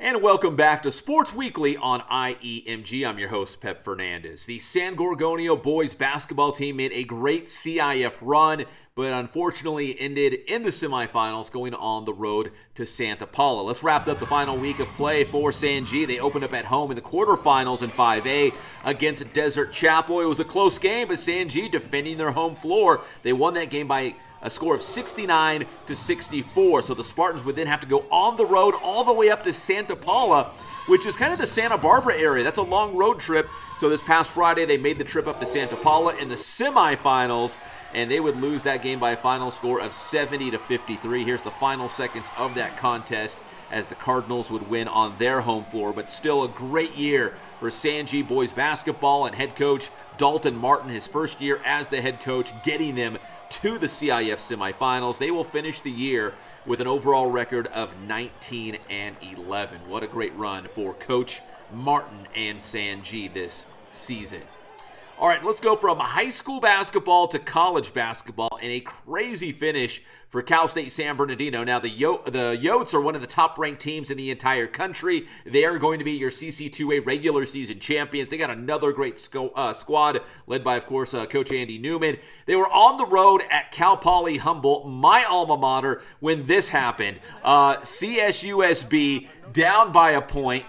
And welcome back to Sports Weekly on IEMG. I'm your host, Pep Fernandez. The San Gorgonio boys basketball team made a great CIF run, but unfortunately ended in the semifinals going on the road to Santa Paula. Let's wrap up the final week of play for San G. They opened up at home in the quarterfinals in 5A against Desert Chapel. It was a close game, but San G defending their home floor. They won that game by a score of 69-64. So the Spartans would then have to go on the road all the way up to Santa Paula, which is kind of the Santa Barbara area. That's a long road trip. So this past Friday, they made the trip up to Santa Paula in the semifinals, and they would lose that game by a final score of 70-53. Here's the final seconds of that contest as the Cardinals would win on their home floor. But still a great year for San G boys basketball, and head coach Dalton Martin, his first year as the head coach, getting them to the CIF semifinals. They will finish the year with an overall record of 19-11. What a great run for Coach Martin and San G this season. All right, let's go from high school basketball to college basketball in a crazy finish for Cal State San Bernardino. Now, the Yotes are one of the top-ranked teams in the entire country. They are going to be your CC2A regular season champions. They got another great squad led by, of course, Coach Andy Newman. They were on the road at Cal Poly Humboldt, my alma mater, when this happened. CSUSB down by a point.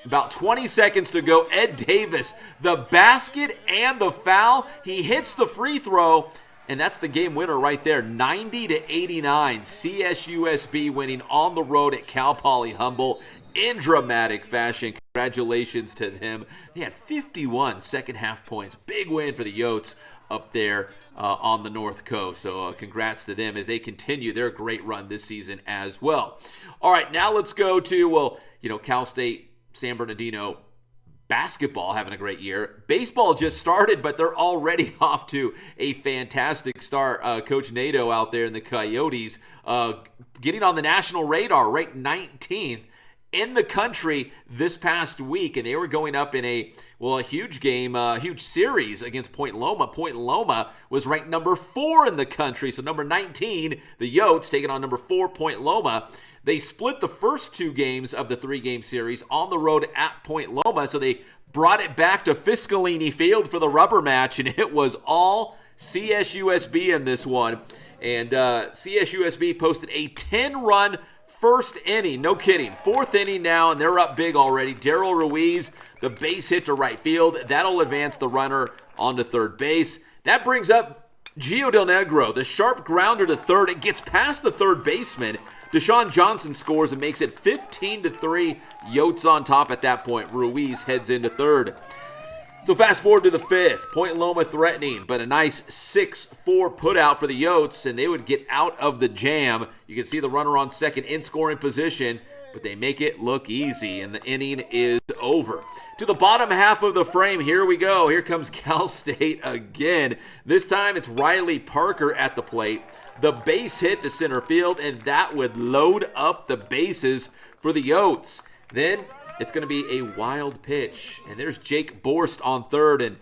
About 20 seconds to go. Ed Davis, the basket and the foul. He hits the free throw, and that's the game winner right there. 90-89. CSUSB winning on the road at Cal Poly Humboldt in dramatic fashion. Congratulations to them. They had 51 second half points. Big win for the Yotes up there on the North Coast. So congrats to them as they continue their great run this season as well. All right, now let's go to, Cal State San Bernardino basketball having a great year. Baseball just started, but they're already off to a fantastic start. Coach Nato out there in the Coyotes getting on the national radar, ranked 19th in the country this past week, and they were going up in a huge game, huge series against Point Loma. Point Loma was ranked number 4 in the country, so number 19, the Yotes, taking on number 4, Point Loma. They split the first 2 games of the 3-game series on the road at Point Loma, so they brought it back to Fiscalini Field for the rubber match, and it was all CSUSB in this one. And CSUSB posted a 10-run first inning. No kidding. 4th inning now, and they're up big already. Daryl Ruiz, the base hit to right field. That'll advance the runner onto third base. That brings up Gio Del Negro, the sharp grounder to third. It gets past the third baseman. Deshaun Johnson scores and makes it 15-3. Yotes on top at that point. Ruiz heads into third. So fast forward to the 5th. Point Loma threatening, but a nice 6-4 put out for the Yotes, and they would get out of the jam. You can see the runner on second in scoring position, but they make it look easy, and the inning is over. To the bottom half of the frame, here we go. Here comes Cal State again. This time it's Riley Parker at the plate. The base hit to center field, and that would load up the bases for the Yotes. Then it's going to be a wild pitch, and there's Jake Borst on third, and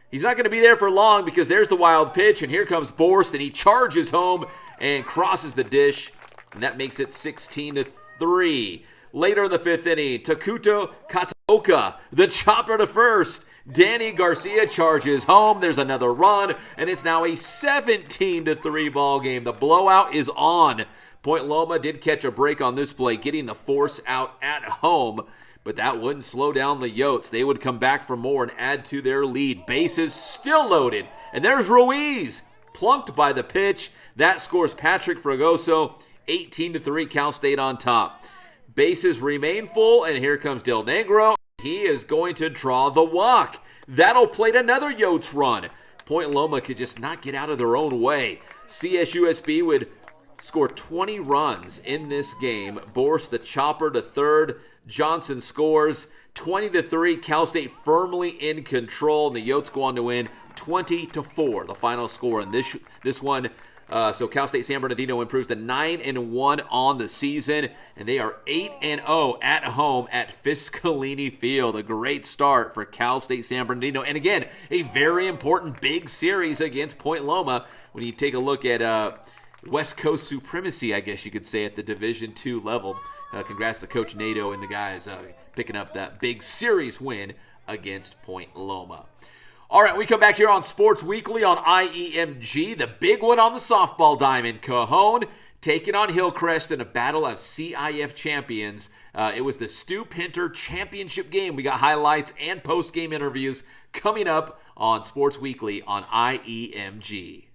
he's not going to be there for long because there's the wild pitch, and here comes Borst, and he charges home and crosses the dish, and that makes it 16-3. Later in the 5th inning, Takuto Kataoka, the chopper to first. Danny Garcia charges home. There's another run, and it's now a 17-3 ball game. The blowout is on. Point Loma did catch a break on this play, getting the force out at home, but that wouldn't slow down the Yotes. They would come back for more and add to their lead. Bases still loaded, and there's Ruiz, plunked by the pitch. That scores Patrick Fragoso, 18-3, Cal State on top. Bases remain full, and here comes Del Negro. He is going to draw the walk. That'll plate another Yotes run. Point Loma could just not get out of their own way. CSUSB would score 20 runs in this game. Borst the chopper to third. Johnson scores 20-3. Cal State firmly in control, and the Yotes go on to win 20-4. The final score in this one. So Cal State San Bernardino improves to 9-1 on the season, and they are 8-0 at home at Fiscalini Field. A great start for Cal State San Bernardino, and again, a very important big series against Point Loma. When you take a look at West Coast supremacy, I guess you could say, at the Division II level, congrats to Coach Nato and the guys picking up that big series win against Point Loma. All right, we come back here on Sports Weekly on IEMG. The big one on the softball diamond, Cajon taking on Hillcrest in a battle of CIF champions. It was the Stu Pinter Championship game. We got highlights and post-game interviews coming up on Sports Weekly on IEMG.